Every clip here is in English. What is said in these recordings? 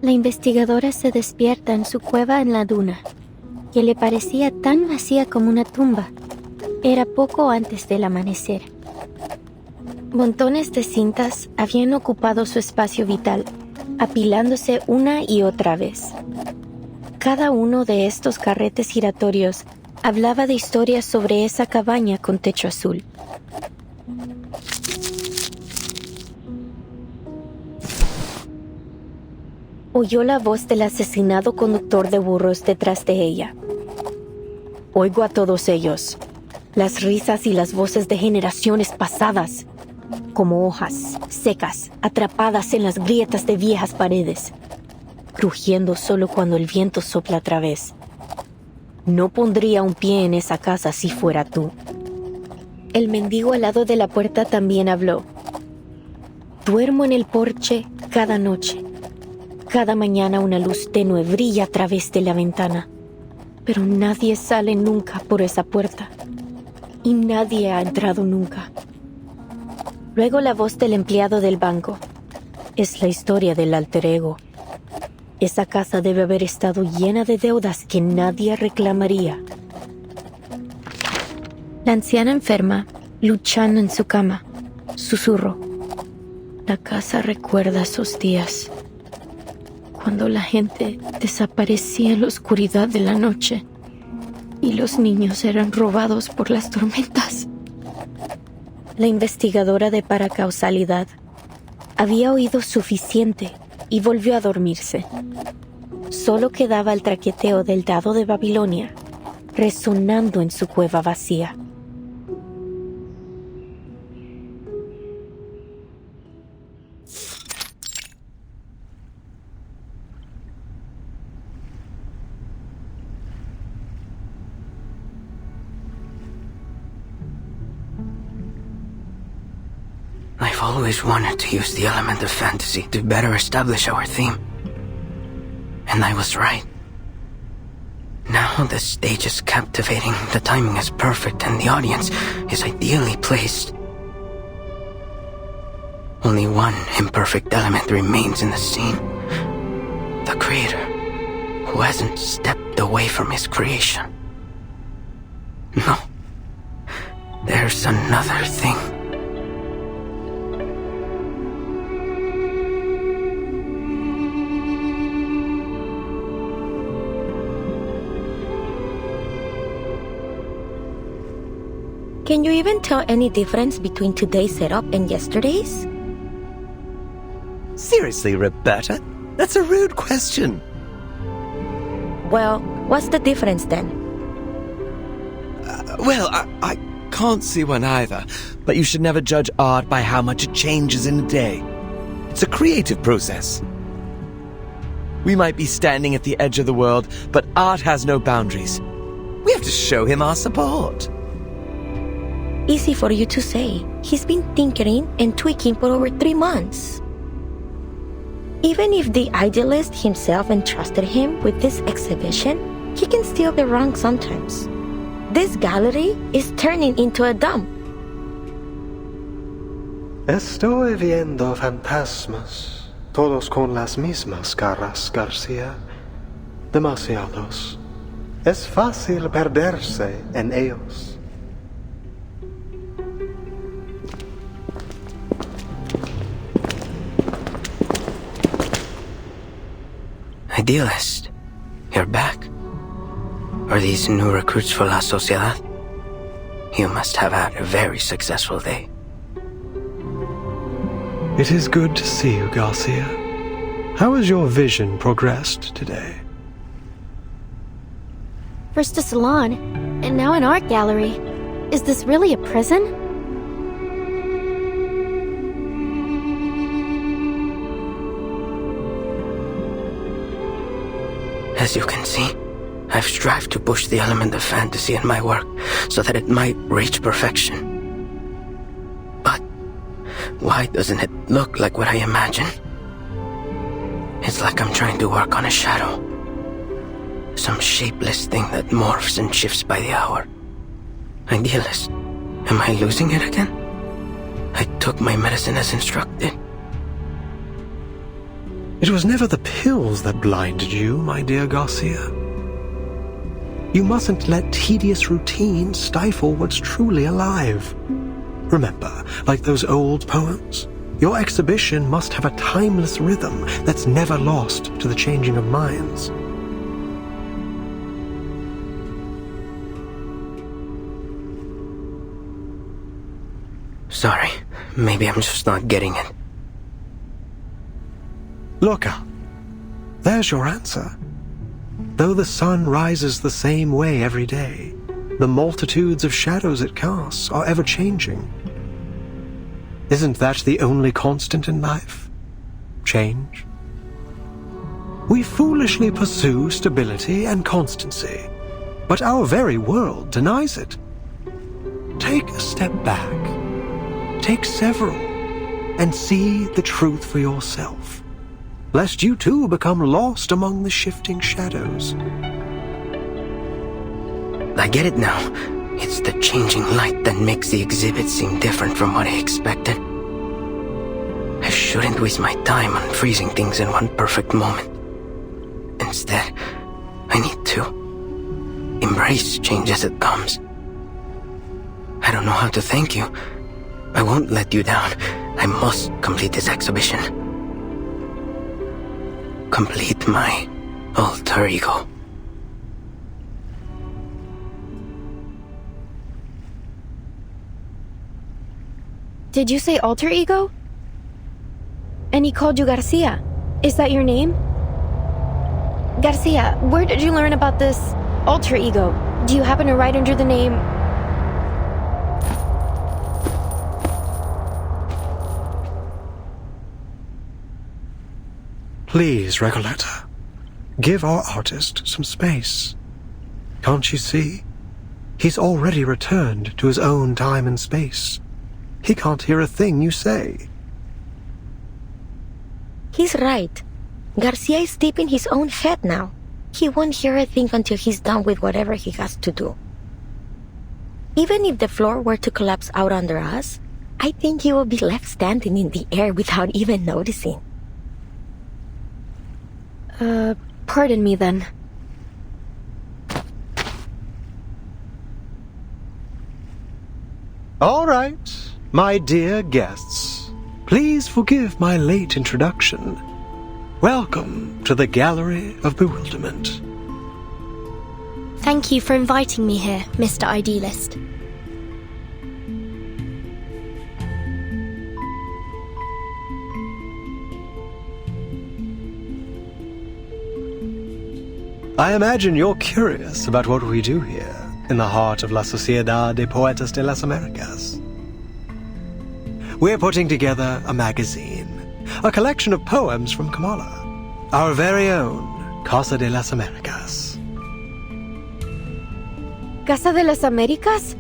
La investigadora se despierta en su cueva en la duna, que le parecía tan vacía como una tumba. Era poco antes del amanecer. Montones de cintas habían ocupado su espacio vital, apilándose una y otra vez. Cada uno de estos carretes giratorios hablaba de historias sobre esa cabaña con techo azul. Oyó la voz del asesinado conductor de burros detrás de ella. Oigo a todos ellos, las risas y las voces de generaciones pasadas, como hojas secas atrapadas en las grietas de viejas paredes, crujiendo solo cuando el viento sopla otra vez. No pondría un pie en esa casa si fuera tú. El mendigo al lado de la puerta también habló. Duermo en el porche cada noche. Cada mañana una luz tenue brilla a través de la ventana, pero nadie sale nunca por esa puerta, y nadie ha entrado nunca. Luego la voz del empleado del banco. Es la historia del alter ego. Esa casa debe haber estado llena de deudas que nadie reclamaría. La anciana enferma, luchando en su cama, susurró. La casa recuerda esos días, cuando la gente desaparecía en la oscuridad de la noche y los niños eran robados por las tormentas. La investigadora de paracausalidad había oído suficiente y volvió a dormirse. Solo quedaba el traqueteo del dado de Babilonia, resonando en su cueva vacía. I've always wanted to use the element of fantasy to better establish our theme. And I was right. Now the stage is captivating, the timing is perfect, and the audience is ideally placed. Only one imperfect element remains in the scene. The creator, who hasn't stepped away from his creation. No. There's another thing. Can you even tell any difference between today's setup and yesterday's? Seriously, Roberta? That's a rude question. Well, what's the difference then? I can't see one either, but you should never judge art by how much it changes in a day. It's a creative process. We might be standing at the edge of the world, but art has no boundaries. We have to show him our support. Easy for you to say. He's been tinkering and tweaking for over 3 months. Even if the idealist himself entrusted him with this exhibition, he can still be wrong sometimes. This gallery is turning into a dump. Estoy viendo fantasmas, todos con las mismas caras, García. Demasiados. Es fácil perderse en ellos. Idealist, you're back. Are these new recruits for La Sociedad? You must have had a very successful day. It is good to see you, Garcia. How has your vision progressed today? First a salon, and now an art gallery. Is this really a prison? As you can see, I've strived to push the element of fantasy in my work so that it might reach perfection. But why doesn't it look like what I imagine? It's like I'm trying to work on a shadow. Some shapeless thing that morphs and shifts by the hour. Idealist, am I losing it again? I took my medicine as instructed. It was never the pills that blinded you, my dear Garcia. You mustn't let tedious routine stifle what's truly alive. Remember, like those old poems, your exhibition must have a timeless rhythm that's never lost to the changing of minds. Sorry, maybe I'm just not getting it. Look up. There's your answer. Though the sun rises the same way every day, the multitudes of shadows it casts are ever-changing. Isn't that the only constant in life? Change? We foolishly pursue stability and constancy, but our very world denies it. Take a step back. Take several, and see the truth for yourself, lest you too become lost among the shifting shadows. I get it now. It's the changing light that makes the exhibit seem different from what I expected. I shouldn't waste my time on freezing things in one perfect moment. Instead, I need to embrace change as it comes. I don't know how to thank you. I won't let you down. I must complete this exhibition. Complete my alter ego. Did you say alter ego? And he called you Garcia. Is that your name? Garcia, where did you learn about this alter ego? Do you happen to write under the name... Please, Recoleta, give our artist some space. Can't you see? He's already returned to his own time and space. He can't hear a thing you say. He's right. Garcia is deep in his own head now. He won't hear a thing until he's done with whatever he has to do. Even if the floor were to collapse out under us, I think he will be left standing in the air without even noticing. Pardon me then. All right, my dear guests, please forgive my late introduction. Welcome to the Gallery of Bewilderment. Thank you for inviting me here, Mr. Idealist. I imagine you're curious about what we do here in the heart of La Sociedad de Poetas de las Americas. We're putting together a magazine, a collection of poems from Kamala, our very own Casa de las Americas. ¿Casa de las Américas?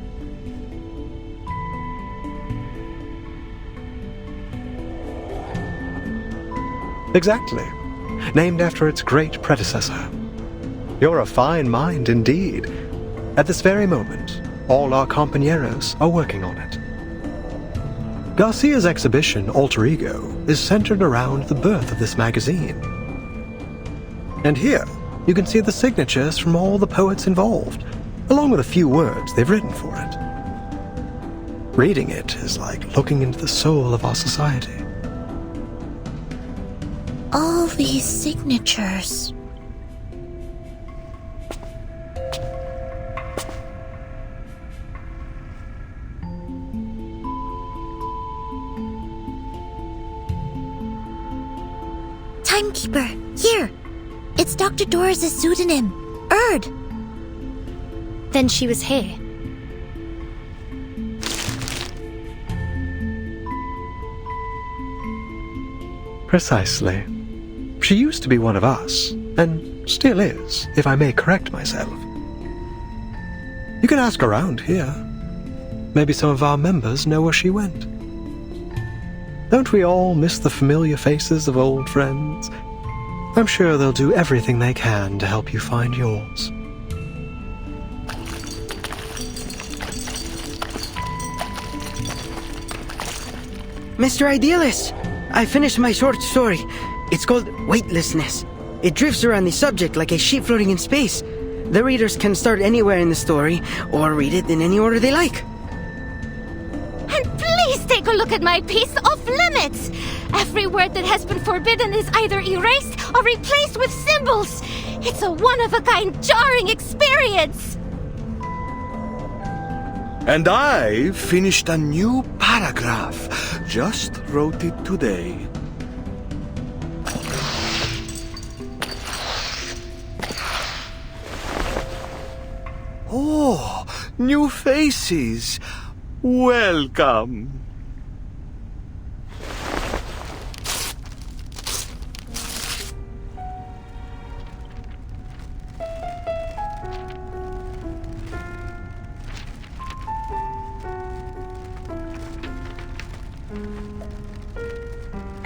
Exactly, named after its great predecessor. You're a fine mind indeed. At this very moment, all our compañeros are working on it. Garcia's exhibition, Alter Ego, is centered around the birth of this magazine. And here, you can see the signatures from all the poets involved, along with a few words they've written for it. Reading it is like looking into the soul of our society. All these signatures. Timekeeper, here! It's Dr. Doris' pseudonym, Erd! Then she was here. Precisely. She used to be one of us, and still is, if I may correct myself. You can ask around here. Maybe some of our members know where she went. Don't we all miss the familiar faces of old friends? I'm sure they'll do everything they can to help you find yours. Mr. Idealist, I finished my short story. It's called weightlessness. It drifts around the subject like a sheep floating in space. The readers can start anywhere in the story, or read it in any order they like. And please take a look at my piece Off Limits! Every word that has been forbidden is either erased or replaced with symbols. It's a one-of-a-kind jarring experience. And I finished a new paragraph. Just wrote it today. Oh, new faces. Welcome.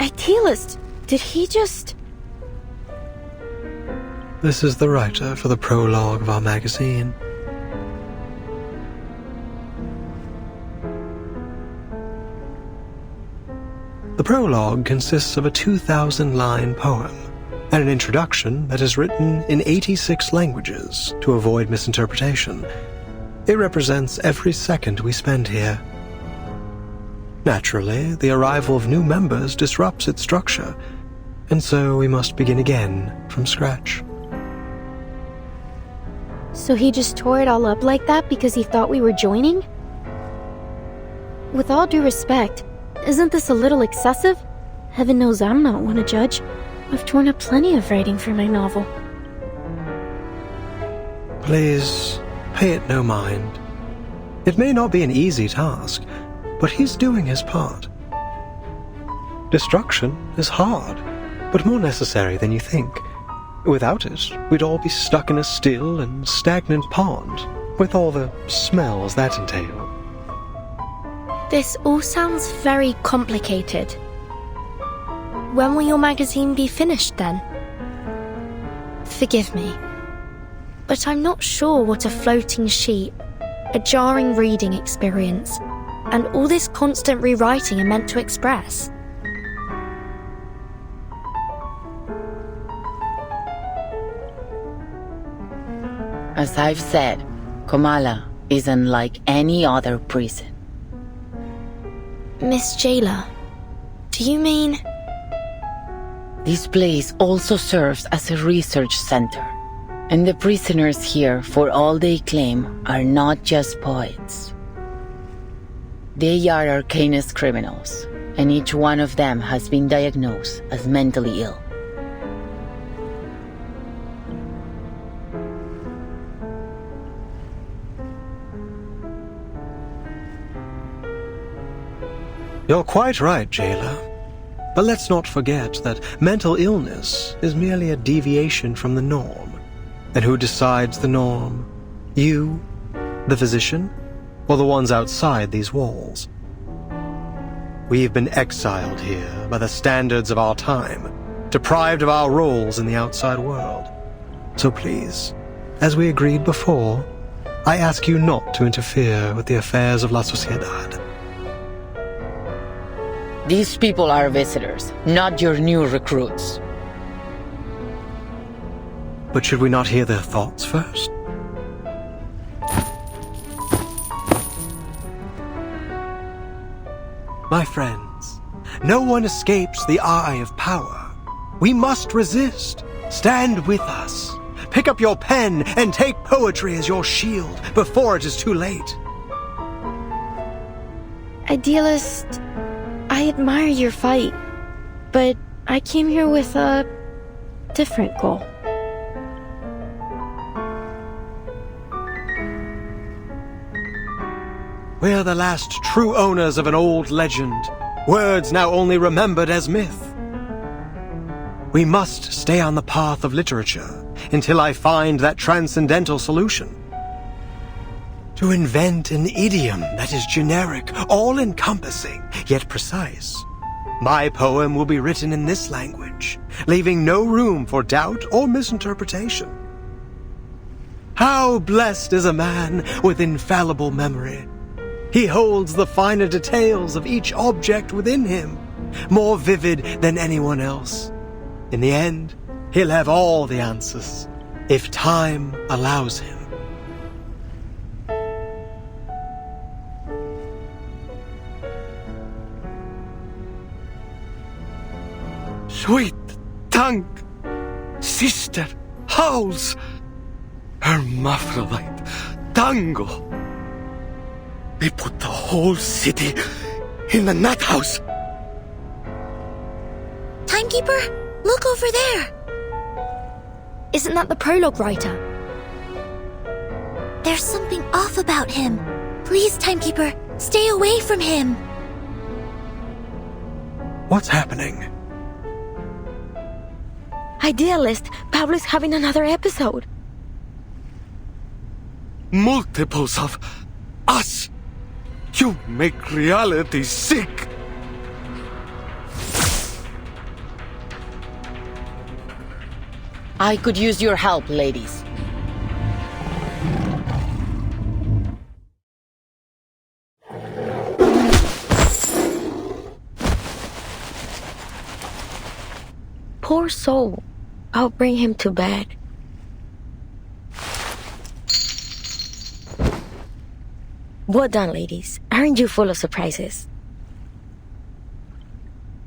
Idealist, did he just... This is the writer for the prologue of our magazine. The prologue consists of a 2,000-line poem and an introduction that is written in 86 languages to avoid misinterpretation. It represents every second we spend here. Naturally, the arrival of new members disrupts its structure, and so we must begin again from scratch. So he just tore it all up like that because he thought we were joining? With all due respect, isn't this a little excessive? Heaven knows I'm not one to judge. I've torn up plenty of writing for my novel. Please, pay it no mind. It may not be an easy task, but he's doing his part. Destruction is hard, but more necessary than you think. Without it, we'd all be stuck in a still and stagnant pond, with all the smells that entail. This all sounds very complicated. When will your magazine be finished then? Forgive me, but I'm not sure what a floating sheet, a jarring reading experience, and all this constant rewriting are meant to express. As I've said, Kamala is unlike any other prison. Miss Jailer, do you mean... This place also serves as a research center, and the prisoners here, for all they claim, are not just poets. They are arcanous criminals, and each one of them has been diagnosed as mentally ill. You're quite right, Jailer. But let's not forget that mental illness is merely a deviation from the norm. And who decides the norm? You, the physician, or the ones outside these walls? We've been exiled here by the standards of our time, deprived of our roles in the outside world. So please, as we agreed before, I ask you not to interfere with the affairs of La Sociedad. These people are visitors, not your new recruits. But should we not hear their thoughts first? My friends, no one escapes the eye of power. We must resist. Stand with us. Pick up your pen and take poetry as your shield before it is too late. Idealist, I admire your fight, but I came here with a different goal. We're the last true owners of an old legend, words now only remembered as myth. We must stay on the path of literature until I find that transcendental solution. To invent an idiom that is generic, all-encompassing, yet precise. My poem will be written in this language, leaving no room for doubt or misinterpretation. How blessed is a man with infallible memory. He holds the finer details of each object within him, more vivid than anyone else. In the end, he'll have all the answers, if time allows him. Sweet tongue, sister, howls, hermaphrodite, tango. They put the whole city in the nut house. Timekeeper, look over there. Isn't that the prologue writer? There's something off about him. Please, Timekeeper, stay away from him. What's happening? Idealist, Pablo's having another episode. Multiples of us. You make reality sick. I could use your help, ladies. Poor soul. I'll bring him to bed. Well done, ladies. Aren't you full of surprises?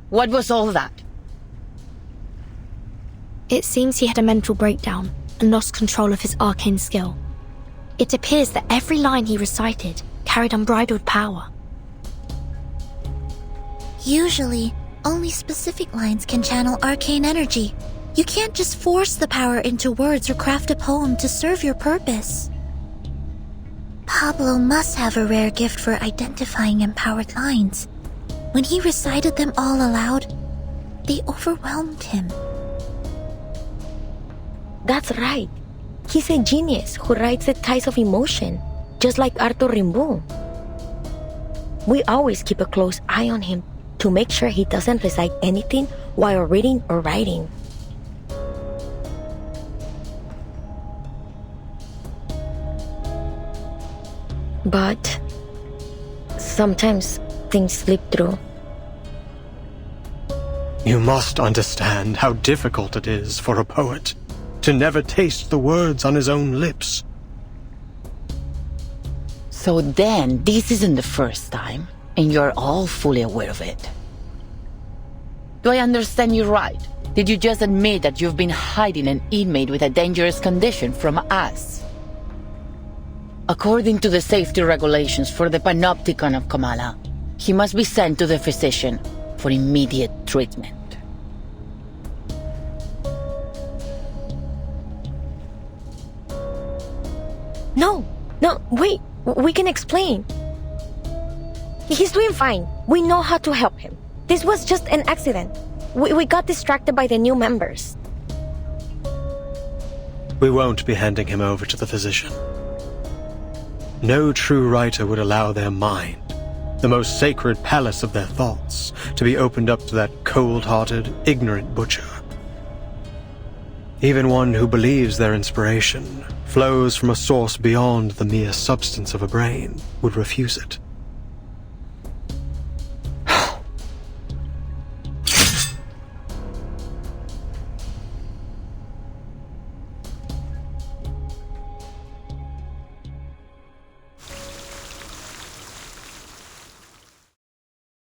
What was all that? It seems he had a mental breakdown and lost control of his arcane skill. It appears that every line he recited carried unbridled power. Usually, only specific lines can channel arcane energy. You can't just force the power into words or craft a poem to serve your purpose. Pablo must have a rare gift for identifying empowered lines. When he recited them all aloud, they overwhelmed him. That's right. He's a genius who writes the tides of emotion, just like Arthur Rimbaud. We always keep a close eye on him to make sure he doesn't recite anything while reading or writing. But sometimes things slip through. You must understand how difficult it is for a poet to never taste the words on his own lips. So then, this isn't the first time, and you're all fully aware of it. Do I understand you right? Did you just admit that you've been hiding an inmate with a dangerous condition from us? According to the safety regulations for the Panopticon of Kamala, he must be sent to the physician for immediate treatment. No, wait, we can explain. He's doing fine. We know how to help him. This was just an accident. We got distracted by the new members. We won't be handing him over to the physician. No true writer would allow their mind, the most sacred palace of their thoughts, to be opened up to that cold-hearted, ignorant butcher. Even one who believes their inspiration flows from a source beyond the mere substance of a brain would refuse it.